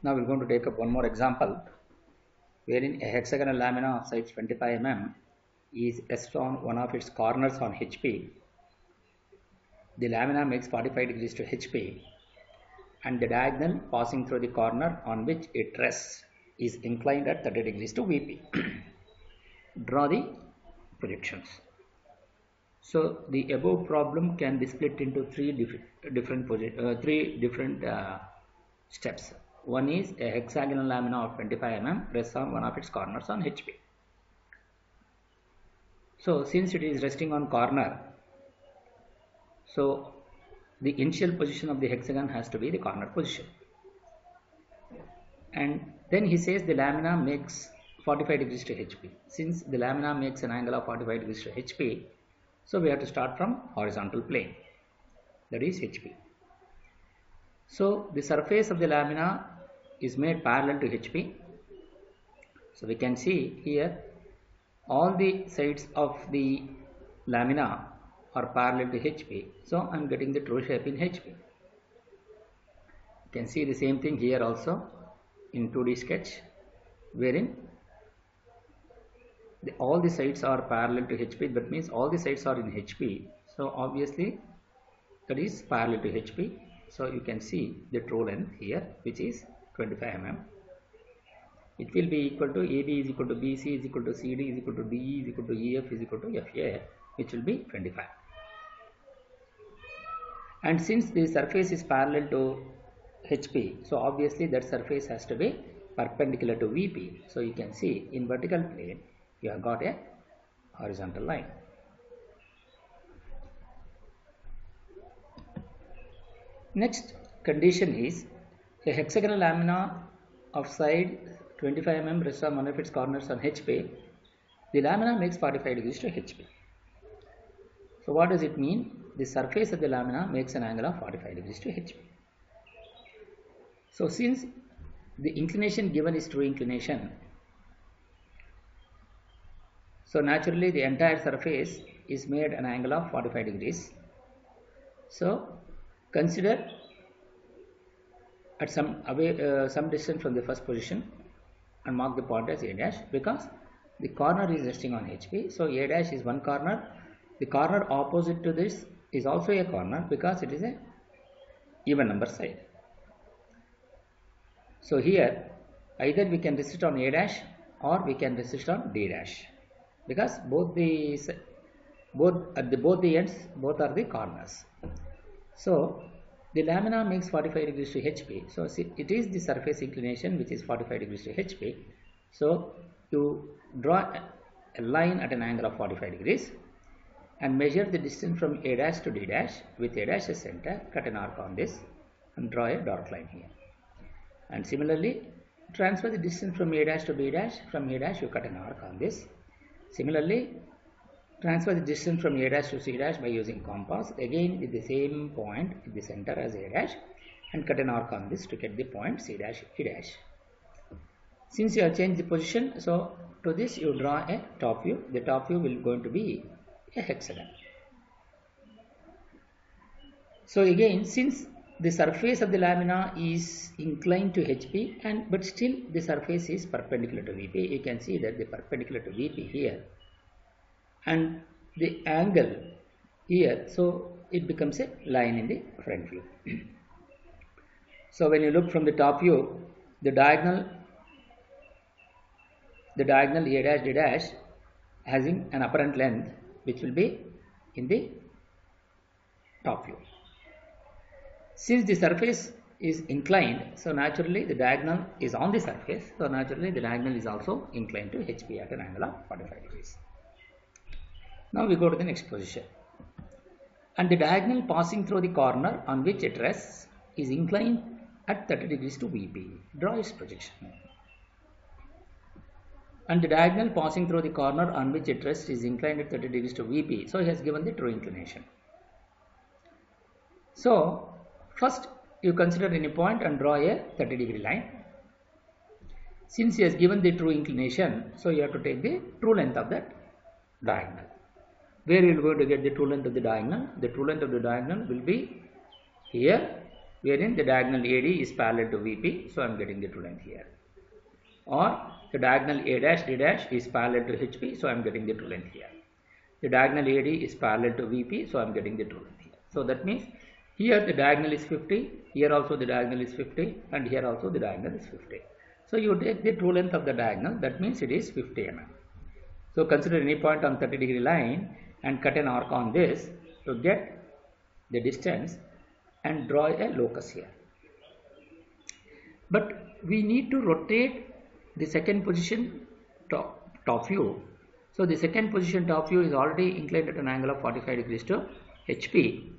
Now, we're going to take up one more example wherein a hexagonal lamina of size 25 mm is rests on one of its corners on HP. The lamina makes 45 degrees to HP and the diagonal passing through the corner on which it rests is inclined at 30 degrees to VP. Draw the projections. So the above problem can be split into three different steps. One is a hexagonal lamina of 25 mm rests on one of its corners on HP. So since it is resting on corner, so the initial position of the hexagon has to be the corner position. And then he says the lamina makes 45 degrees to HP. Since the lamina makes an angle of 45 degrees to HP, so we have to start from horizontal plane, that is HP. So the surface of the lamina is made parallel to HP. So we can see here all the sides of the lamina are parallel to HP. So I am getting the true shape in HP. You can see the same thing here also in 2D sketch, wherein all the sides are parallel to HP. That means all the sides are in HP. So obviously that is parallel to HP. So you can see the true length here, which is 25 mm. It will be equal to AB is equal to BC is equal to CD is equal to DE is equal to EF is equal to FA, which will be 25. And since the surface is parallel to HP, so obviously that surface has to be perpendicular to VP. So you can see in vertical plane you have got a horizontal line. Next condition is a hexagonal lamina of side 25 mm rests on one of its corners on HP. The lamina makes 45 degrees to HP. So what does it mean? The surface of the lamina makes an angle of 45 degrees to HP. So since the inclination given is true inclination, so naturally the entire surface is made an angle of 45 degrees. So consider at some distance from the first position and mark the point as A dash, because the corner is resting on HP. So A dash is one corner. The corner opposite to this is also a corner because it is a even number side. So here either we can resist on A dash or we can resist on D dash, because both the ends both are the corners. So the lamina makes 45 degrees to HP. So it is the surface inclination which is 45 degrees to HP. So you draw a line at an angle of 45 degrees and measure the distance from A dash to D dash with A dash as center. Cut an arc on this and draw a dot line here. And similarly transfer the distance from A dash to B dash. From A dash you cut an arc on this. Similarly transfer the distance from A dash to C dash by using compass, again with the same point at the center as A dash, and cut an arc on this to get the point C dash E dash. Since you have changed the position, so to this you draw a top view. The top view will going to be a hexagon. So again, since the surface of the lamina is inclined to HP but still the surface is perpendicular to VP, you can see that the perpendicular to VP here and the angle here, so it becomes a line in the front view. So when you look from the top view, the diagonal A dash D dash having an apparent length which will be in the top view. Since the surface is inclined, so naturally the diagonal is on the surface, so naturally the diagonal is also inclined to HP at an angle of 45 degrees. Now we go to the next position. And the diagonal passing through the corner on which it rests is inclined at 30 degrees to VP. Draw its projection. And the diagonal passing through the corner on which it rests is inclined at 30 degrees to VP. So he has given the true inclination. So first you consider any point and draw a 30 degree line. Since he has given the true inclination, so you have to take the true length of that diagonal. Where you are going to get the true length of the diagonal? The true length of the diagonal will be here, wherein the diagonal AD is parallel to VP, so I am getting the true length here. Or the diagonal A dash D dash is parallel to HP, so I am getting the true length here. The diagonal AD is parallel to VP, so I am getting the true length here. So that means here the diagonal is 50, here also the diagonal is 50, and here also the diagonal is 50. So you take the true length of the diagonal, that means it is 50 mm. So consider any point on 30-degree line and cut an arc on this to get the distance and draw a locus here. But we need to rotate the second position top view. So the second position top view is already inclined at an angle of 45 degrees to HP.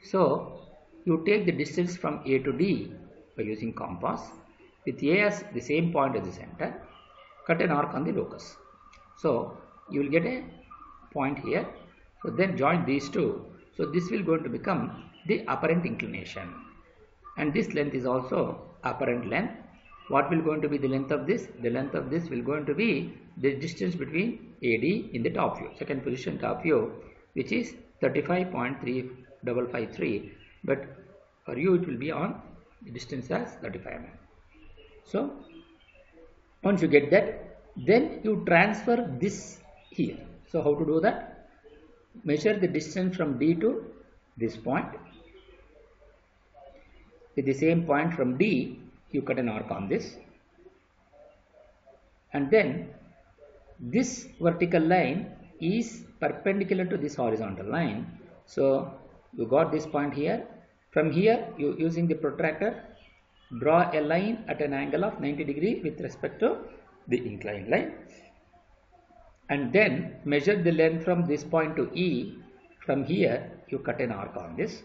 So you take the distance from A to D by using compass with A as the same point as the center, cut an arc on the locus. So you will get a point here. So then join these two. So this will going to become the apparent inclination, and this length is also apparent length. What will going to be the length of this? The length of this will going to be the distance between AD in the top view, second position top view, which is 35.3553, but for you it will be on the distance as 35 mm. So once you get that, then you transfer this here. So how to do that? Measure the distance from D to this point. With the same point from D, you cut an arc on this, and then this vertical line is perpendicular to this horizontal line. So you got this point here. From here, you using the protractor draw a line at an angle of 90 degree with respect to the inclined line, and then measure the length from this point to E. From here you cut an arc on this.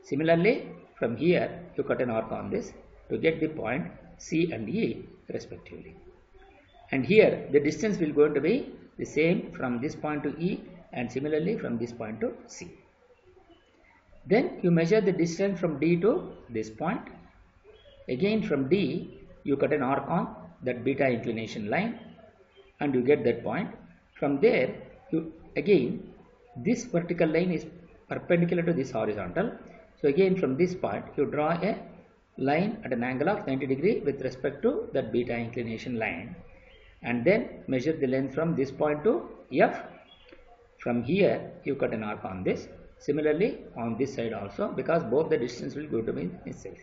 Similarly, from here you cut an arc on this to get the point C and E respectively. And here the distance will going to be the same from this point to E, and similarly from this point to C. Then you measure the distance from D to this point. Again from D you cut an arc on that beta inclination line and you get that point. From there you again, this vertical line is perpendicular to this horizontal. So again from this point you draw a line at an angle of 90 degree with respect to that beta inclination line, and then measure the length from this point to F. From here you cut an arc on this. Similarly on this side also, because both the distance will go to be this side.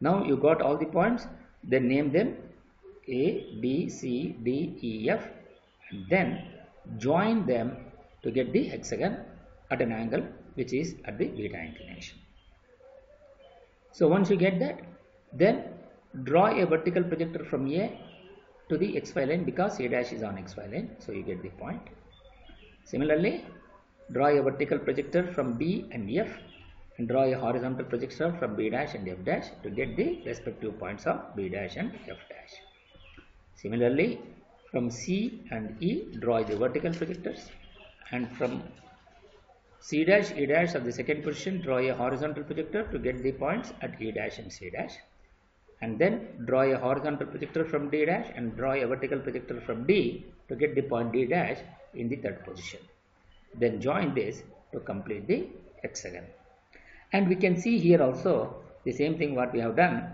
Now you got all the points, then name them A, B, C, D, E, F, and then join them to get the hexagon at an angle which is at the beta inclination. So once you get that, then draw a vertical projector from A to the XY line, because A dash is on XY line, so you get the point. Similarly, draw a vertical projector from B and F, and draw a horizontal projector from B dash and F dash to get the respective points of B dash and F dash. Similarly, from C and E, draw the vertical projectors, and from C dash, E dash of the second position, draw a horizontal projector to get the points at E dash and C dash, and then draw a horizontal projector from D dash and draw a vertical projector from D to get the point D dash in the third position. Then join this to complete the hexagon. And we can see here also the same thing what we have done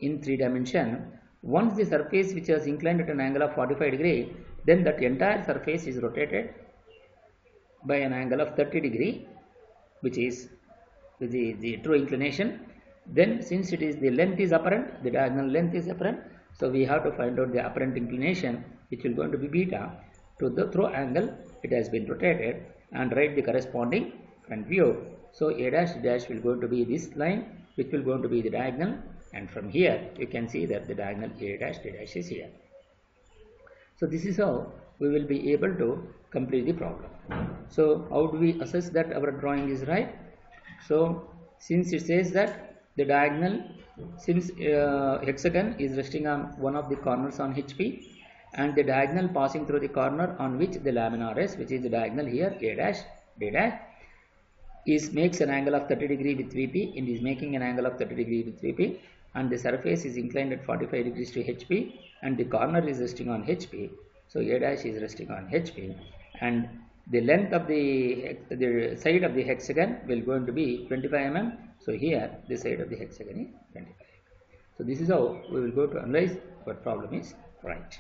in 3 dimension. Once the surface which is inclined at an angle of 45 degree, then that entire surface is rotated by an angle of 30 degree, which is the true inclination. Then since it is the length is apparent, the diagonal length is apparent, so we have to find out the apparent inclination, which will going to be beta. To the through angle it has been rotated, and write the corresponding front view. So A dash dash will going to be this line, which will going to be the diagonal, and from here you can see that the diagonal A dash D dash is here. So this is how we will be able to complete the problem. So how do we assess that our drawing is right? So since it says that the diagonal, since hexagon is resting on one of the corners on HP, and the diagonal passing through the corner on which the lamina rests, which is the diagonal here A dash D dash, makes an angle of 30 degree with VP, and is making an angle of 30 degree with VP, and the surface is inclined at 45 degrees to HP, and the corner is resting on HP. So A dash is resting on HP, and the length of the side of the hexagon will going to be 25 mm. So here this side of the hexagon is 25. So this is how we will go to analyze what problem is right.